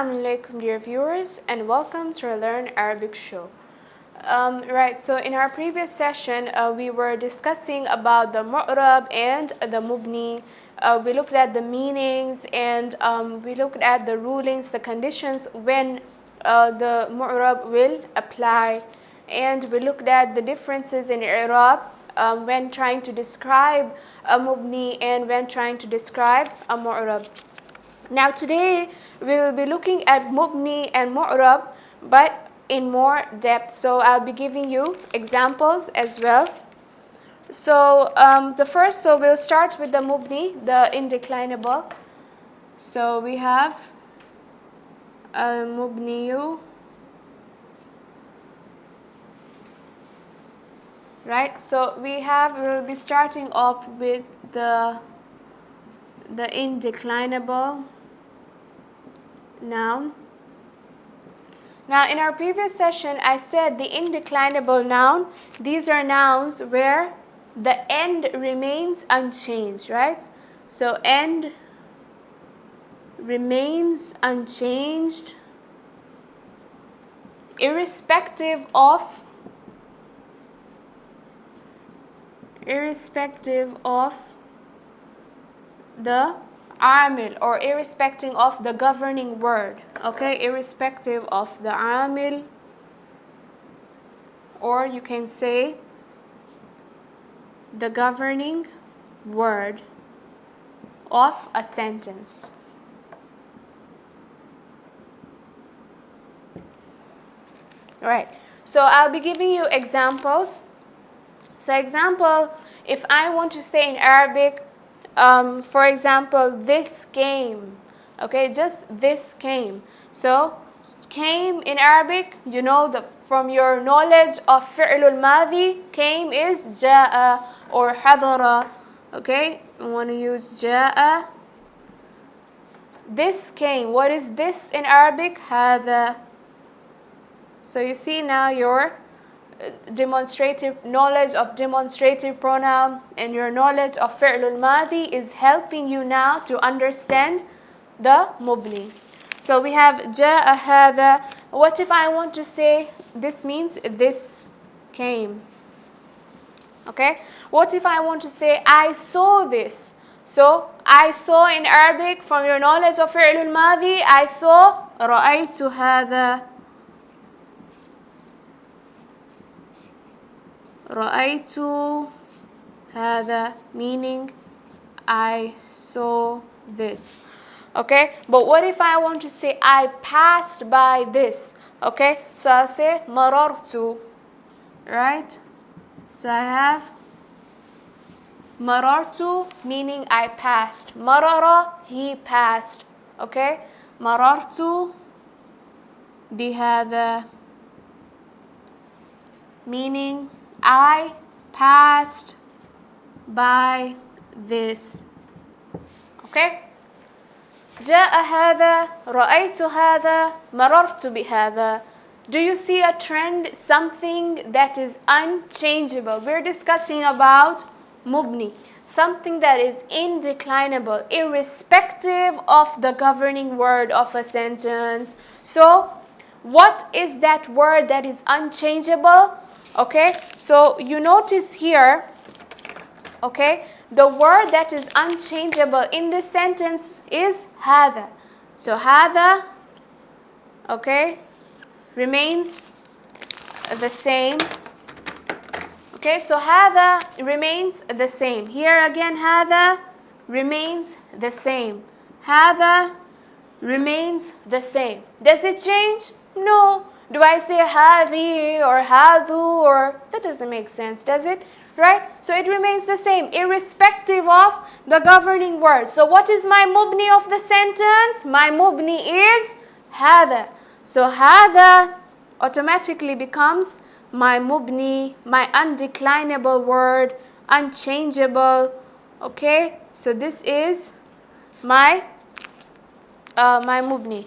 Assalamu alaikum dear viewers, and welcome to our Learn Arabic show. Right, so in our previous session we were discussing about the mu'rab and the mubni. We looked at the meanings and we looked at the rulings, the conditions when the mu'rab will apply, and we looked at the differences in i'rab when trying to describe a mubni and when trying to describe a mu'rab. Now today we will be looking at mubni and mu'rab, but in more depth. So I'll be giving you examples as well. So we'll start with the mubni, the indeclinable. So we have al-mubniyu, right? So we'll be starting off with the indeclinable noun. Now in our previous session I said the indeclinable noun, these are nouns where the end remains unchanged, right? So end remains unchanged irrespective of the amil, or irrespective of the governing word, okay? Irrespective of the amil, or you can say the governing word of a sentence. Alright, so I'll be giving you examples. So example, if I want to say in Arabic, for example, this came, okay, just this came. So came in Arabic, you know, from your knowledge of fi'lul madhi, came is ja'a or hadara, okay? I want to use ja'a. This came. What is this in Arabic? Hadha. So you see now your demonstrative knowledge of demonstrative pronoun and your knowledge of fi'lul madhi is helping you now to understand the mubni. So we have ja'a hadha. What if I want to say this means this came? Okay? What if I want to say I saw this? So I saw in Arabic, from your knowledge of fi'lul madhi, I saw ra'aytu hadha. Ra'aytu hadha, meaning I saw this. Okay, but what if I want to say I passed by this? Okay, so I'll say marartu, right? So I have marartu, meaning I passed. Marara, he passed. Okay, marartu bihadha, meaning I passed by this. Okay? جاء هذا, رأيت هذا, مررت بهذا. Do you see a trend? Something that is unchangeable. We're discussing about mubni. Something that is indeclinable, irrespective of the governing word of a sentence. So, what is that word that is unchangeable? Okay, so you notice here, okay, the word that is unchangeable in this sentence is hadha. So hadha, okay, remains the same. Okay, so hadha remains the same. Here again, hadha remains the same. Hadha remains the same. Does it change? No. Do I say hadhi or hadhu, or that doesn't make sense, does it? Right? So it remains the same, irrespective of the governing word. So what is my mubni of the sentence? My mubni is hadha. So hadha automatically becomes my mubni, my undeclinable word, unchangeable. Okay? So this is my mubni.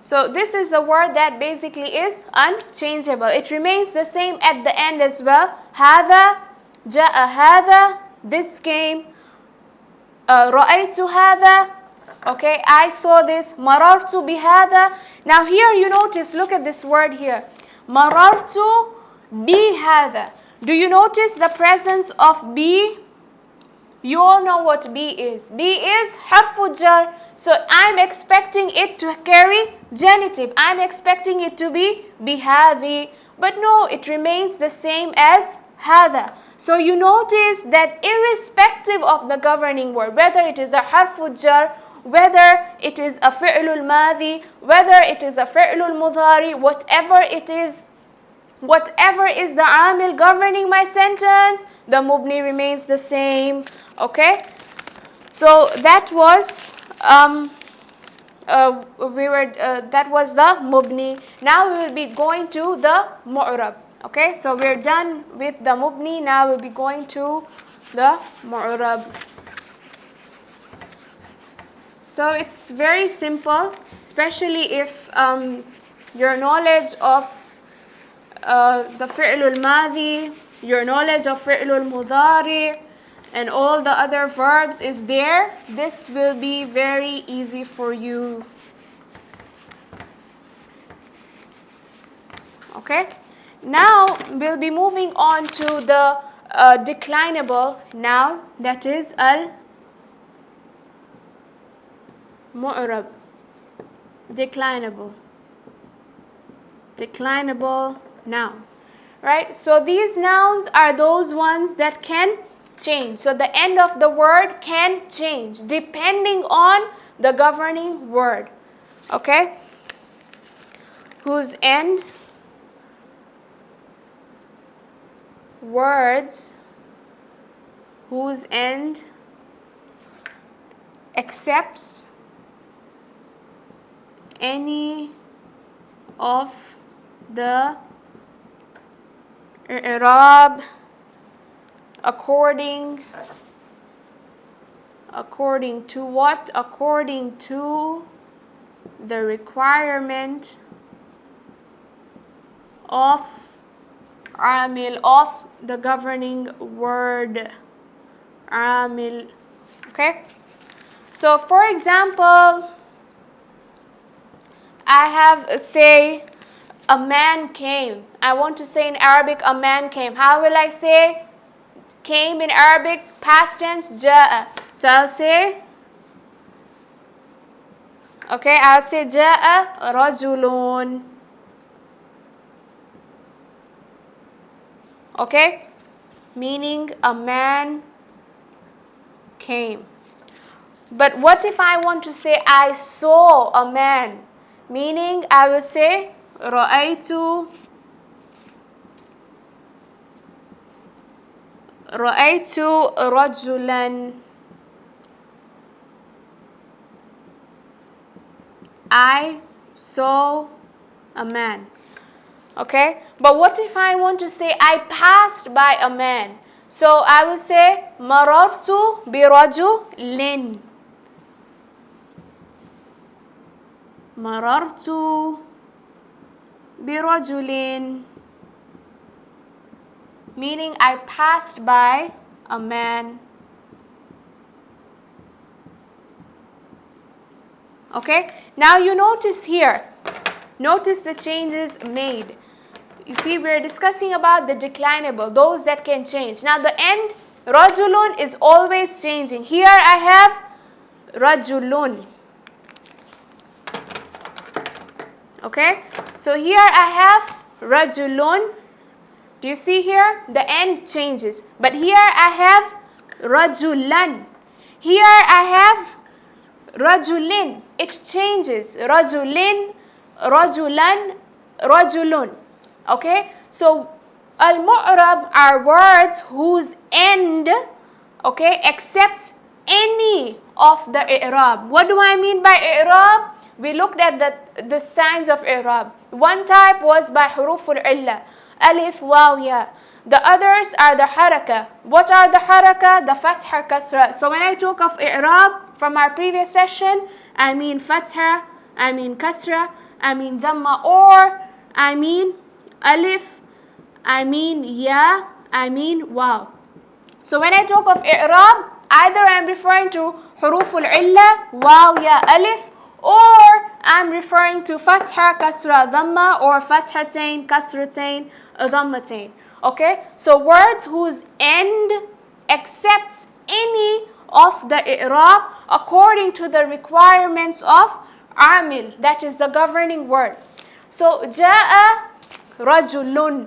So this is the word that basically is unchangeable. It remains the same at the end as well. Hadha, ja'a hadha, this came. Ra'aytu hadha, Okay, I saw this. Marartu bihada. Now here you notice, look at this word here. Marartu bihada. Do you notice the presence of bi? You all know what bi is. Bi is harfu jar. So I'm expecting it to carry genitive. I'm expecting it to be bihadi. But no, it remains the same as hada. So you notice that irrespective of the governing word, whether it is a harfu jar, whether it is a fi'lul madhi, whether it is a fi'lul mudari, whatever it is, whatever is the amil governing my sentence, the mubni remains the same. Okay, so that was that was the mubni. Now we will be going to the mu'rab. Okay, so we're done with the mubni. Now we'll be going to the mu'rab. So it's very simple, especially if your knowledge of the fi'lul madhi, your knowledge of fi'lul mudari, and all the other verbs is there. This will be very easy for you. Okay, now we'll be moving on to the declinable noun, that is al-mu'rab. Declinable noun. Right? So these nouns are those ones that can change. So the end of the word can change depending on the governing word. Okay? Whose end words whose end accepts any of the i'rab according to what? According to the requirement of amil, of the governing word amil. Okay, so for example, I have, say, a man came. I want to say in Arabic, a man came. How will I say came in Arabic? Past tense, ja'a. So I'll say, okay, I'll say ja'a rajulun. Okay, meaning a man came. But what if I want to say I saw a man? Meaning I will say رأيت رجلا. I saw a man. Okay, but what if I want to say I passed by a man? So I will say marartu birajulin. Marartu birajulin, meaning I passed by a man. Okay, now you notice here, notice the changes made. You see, we're discussing about the declinable, those that can change. Now the end, rajulun, is always changing. Here I have rajulun. Okay, so here I have rajulun. Do you see here? The end changes. But here I have rajulan. Here I have rajulin. It changes. Rajulin, rajulan, rajulun. Okay, so al-mu'rab are words whose end, okay, accepts any of the i'rab. What do I mean by i'rab? We looked at the signs of i'rab. One type was by huruful illa, alif, waw, ya. The others are the haraka. What are the haraka? The fatha, kasra. So when I talk of i'rab from our previous session, I mean fatha, I mean kasra, I mean dhamma, or I mean alif, I mean ya, I mean waw. So when I talk of i'rab, Either I'm referring to حروف العلة واو يا ألف, or I'm referring to فتحة كسرة ضمة or فتحتين كسرتين ضمتين. Okay, so words whose end accepts any of the i'rab according to the requirements of amil, that is the governing word. So جاء رجل,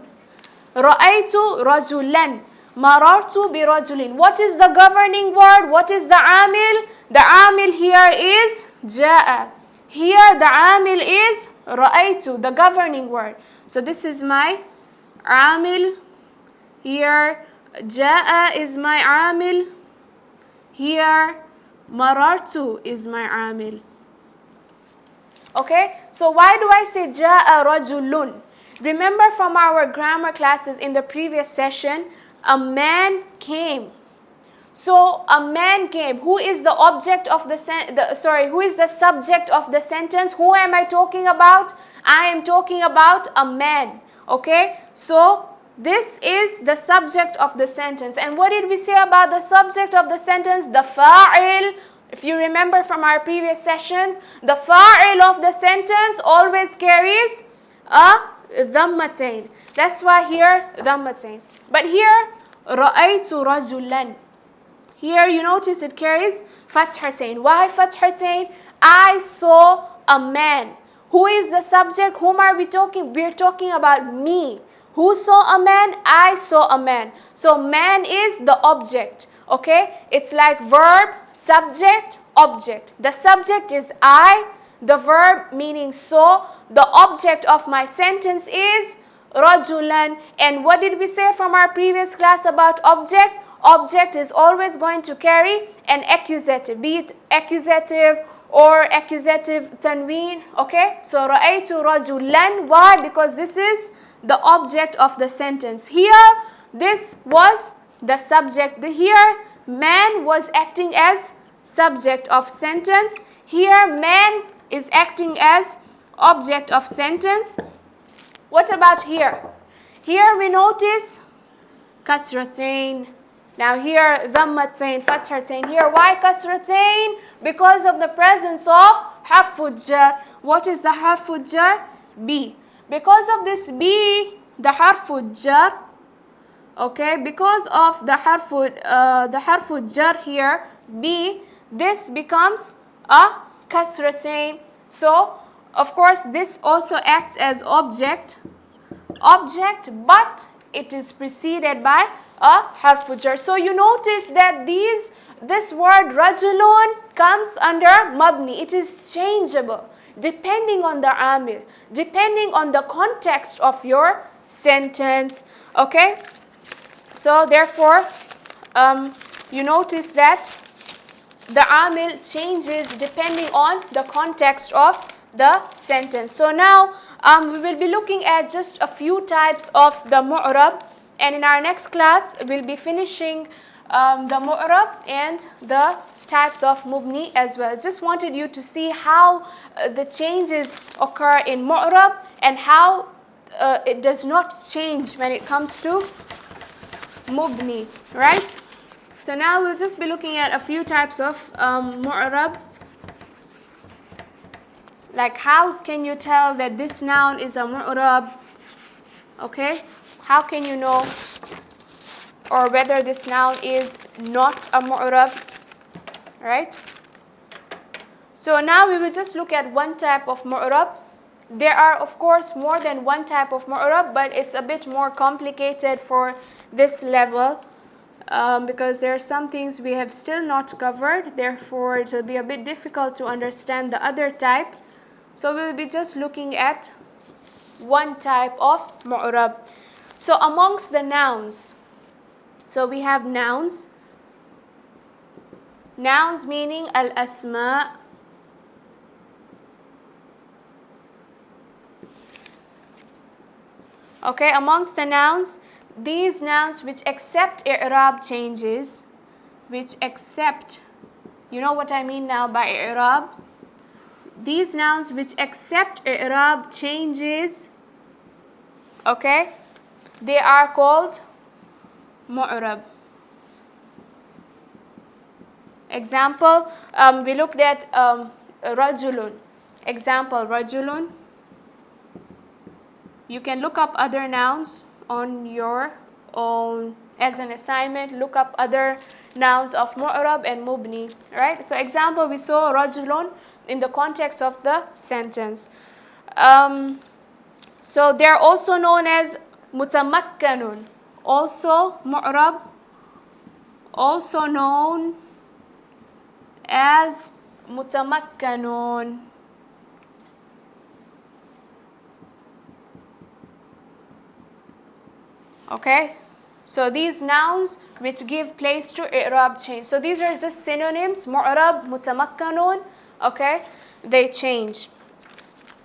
رأيت رجلا, مررت برجل. What is the governing word? What is the amil? The amil here is جاء. Here the amil is رأيت, the governing word. So this is my amil. Here جاء is my amil. Here مررت is my amil. Okay, so why do I say جاء رجل? Remember from our grammar classes in the previous session, a man came. So a man came. Who is the object of who is the subject of the sentence? Who am I talking about? I am talking about a man. Okay, so this is the subject of the sentence. And what did we say about the subject of the sentence? The fa'il. If you remember from our previous sessions, the fa'il of the sentence always carries a dhammatain. That's why here dhammatain. But here رأيت رجلا. Here you notice it carries fathatain. Why fathatain? I saw a man. Who is the subject? Whom are we talking? We're talking about me. Who saw a man? I saw a man. So man is the object. Okay? It's like verb, subject, object. The subject is I. The verb meaning saw. The object of my sentence is rajulan. And what did we say from our previous class about object? Object is always going to carry an accusative, be it accusative or accusative tanween. Okay, so ra'aytu rajulan. Why? Because this is the object of the sentence. Here this was the subject. Here man was acting as subject of sentence. Here man is acting as object of sentence. What about here? Here we notice kasratain. Now here dhammatain, fathatain. Here why kasratain? Because of the presence of harful jar. What is the harful jar? B. Because of this B, the harful jar. Okay, because of the harful jar here, B, this becomes a kasratain. So of course this also acts as object, but it is preceded by a harfu jar. So you notice that this word rajulun comes under mabni. It is changeable depending on the amil, depending on the context of your sentence. Okay, so therefore you notice that the amil changes depending on the context of the sentence. So now we will be looking at just a few types of the mu'rab, and in our next class we'll be finishing the mu'rab and the types of mubni as well. Just wanted you to see how the changes occur in mu'rab and how it does not change when it comes to mubni, right? So now we'll just be looking at a few types of mu'rab. Like how can you tell that this noun is a mu'rab? Okay, how can you know? Or whether this noun is not a mu'rab, right? So now we will just look at one type of mu'rab. There are of course more than one type of mu'rab, but it's a bit more complicated for this level because there are some things we have still not covered. Therefore it will be a bit difficult to understand the other type. So we will be just looking at one type of mu'rab. So amongst the nouns, so we have nouns. Nouns meaning al-asma. Okay, amongst the nouns, these nouns which accept i'rab changes, which accept, you know what I mean now by i'rab? These nouns which accept i'rab changes, okay, they are called mu'rab. Example, we looked at rajulun. Example, rajulun. You can look up other nouns on your own as an assignment. Look up other nouns of mu'rab and mubni, right? So example, we saw rajulun in the context of the sentence. So they're also known as mutamakkanun, also mu'rab, also known as mutamakkanun. Okay, so these nouns which give place to i'rab change. So these are just synonyms, mu'rab, mutamakkanun, okay, they change.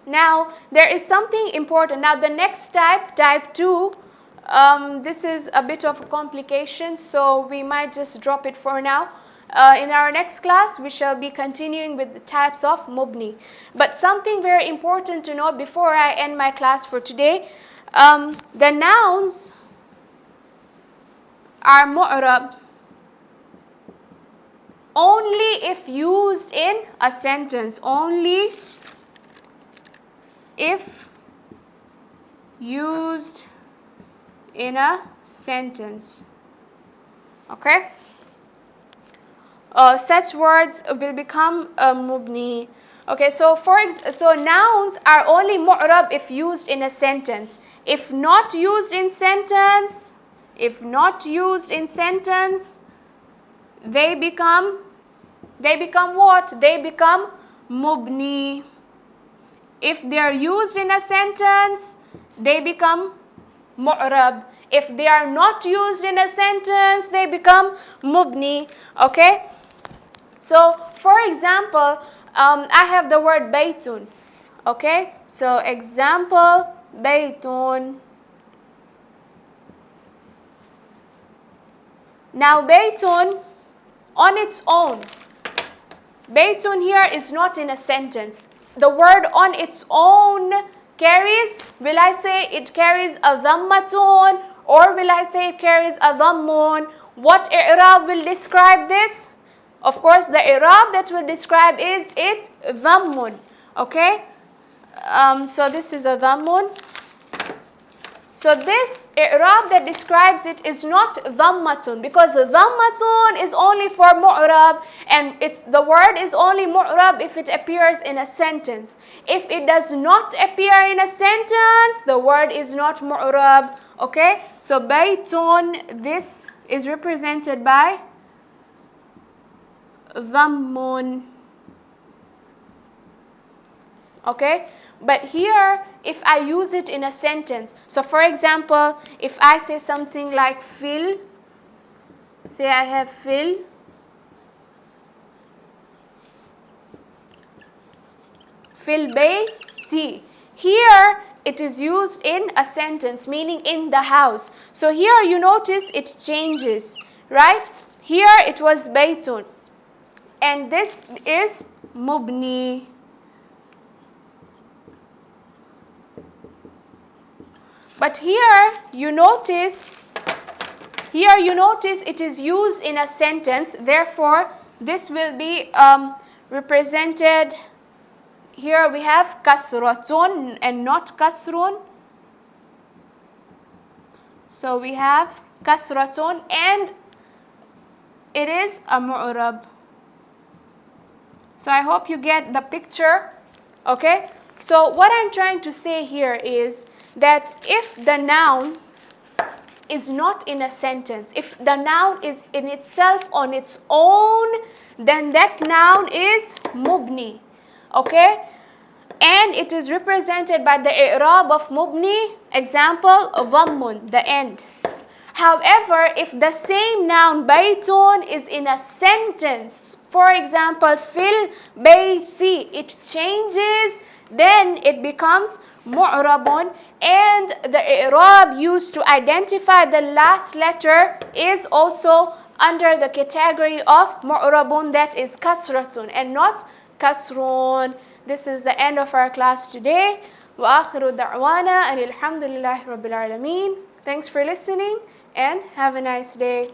Now, there is something important. Now, the next type, type 2, this is a bit of a complication, so we might just drop it for now. In our next class, we shall be continuing with the types of mubni. But something very important to note before I end my class for today, the nouns are mu'rab only if used in a sentence. Only if used in a sentence. Okay? Such words will become mubni. Okay, so so nouns are only mu'rab if used in a sentence. If not used in sentence, they become what? They become mubni. If they are used in a sentence, they become mu'rab. If they are not used in a sentence, they become mubni. Okay? So, for example, I have the word baytun. Okay? So, example, baytun. Now, baytun on its own, baytun here is not in a sentence. The word on its own carries, will I say it carries a dhammatun, or will I say it carries a dhammun? What i'rab will describe this? Of course, the i'rab that will describe is it dhammun. Okay? So this is a dhammun. So this i'rab that describes it is not dhammatun, because dhammatun is only for mu'rab, and the word is only mu'rab if it appears in a sentence. If it does not appear in a sentence, the word is not mu'rab. Okay? So baytun, this is represented by dhammun. Okay? But here, if I use it in a sentence, so for example, if I say something like fil, say I have fil, fil bayti. Here, it is used in a sentence, meaning in the house. So here you notice it changes, right? Here it was baytun, and this is mubni. But here you notice it is used in a sentence. Therefore, this will be represented. Here we have kasratun and not kasrun. So we have kasratun and it is a mu'rab. So I hope you get the picture. Okay? So what I'm trying to say here is that if the noun is not in a sentence, if the noun is in itself on its own, then that noun is mubni. Okay? And it is represented by the i'rab of mubni. Example, dhammun, the end. However, if the same noun baytun is in a sentence, for example, fil bayti, it changes, then it becomes mu'rabun, and the i'rab used to identify the last letter is also under the category of mu'rabun, that is kasratun and not kasrun. This is the end of our class today. وآخر دعوانا أن الحمد لله رب العالمين. Thanks for listening and have a nice day.